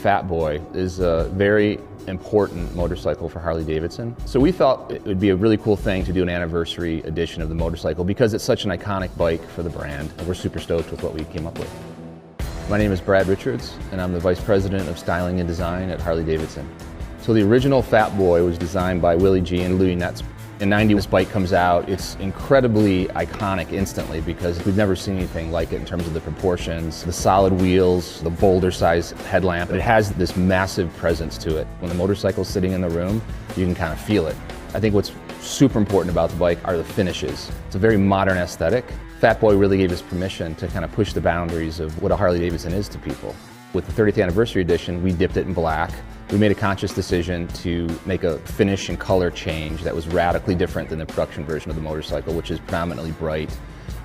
Fat Boy is a very important motorcycle for Harley-Davidson. So we thought it would be a really cool thing to do an anniversary edition of the motorcycle because it's such an iconic bike for the brand. And we're super stoked with what we came up with. My name is Brad Richards, and I'm the Vice President of Styling and Design at Harley-Davidson. So the original Fat Boy was designed by Willie G and Louis Netz. In '90, this bike comes out. It's incredibly iconic instantly because we've never seen anything like it in terms of the proportions, the solid wheels, the boulder-sized headlamp. It has this massive presence to it. When the motorcycle's sitting in the room, you can kind of feel it. I think what's super important about the bike are the finishes. It's a very modern aesthetic. Fat Boy really gave us permission to kind of push the boundaries of what a Harley-Davidson is to people. With the 30th anniversary edition, we dipped it in black. We made a conscious decision to make a finish and color change that was radically different than the production version of the motorcycle, which is predominantly bright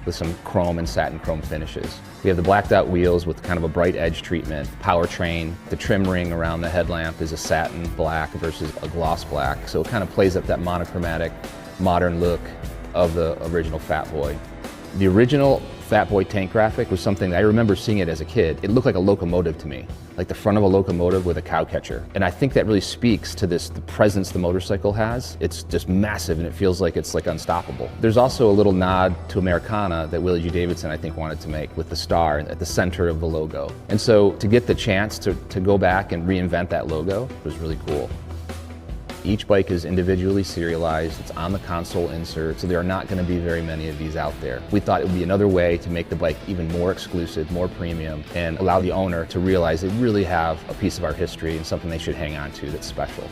with some chrome and satin chrome finishes. We have the blacked out wheels with kind of a bright edge treatment, powertrain. The trim ring around the headlamp is a satin black versus a gloss black, so it kind of plays up that monochromatic, modern look of the original Fat Boy. The original Fat Boy tank graphic was something I remember seeing it as a kid. It looked like a locomotive to me, like the front of a locomotive with a cow catcher. And I think that really speaks to the presence the motorcycle has. It's just massive and it feels like it's like unstoppable. There's also a little nod to Americana that Willie G. Davidson I think wanted to make with the star at the center of the logo. And so to get the chance to go back and reinvent that logo was really cool. Each bike is individually serialized, it's on the console insert, so there are not going to be very many of these out there. We thought it would be another way to make the bike even more exclusive, more premium, and allow the owner to realize they really have a piece of our history and something they should hang on to that's special.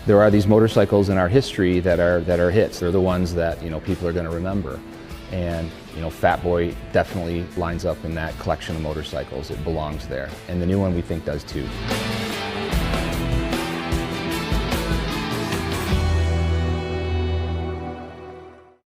There are these motorcycles in our history that are hits. They're the ones that people are going to remember. And Fat Boy definitely lines up in that collection of motorcycles. It belongs there. And the new one we think does too.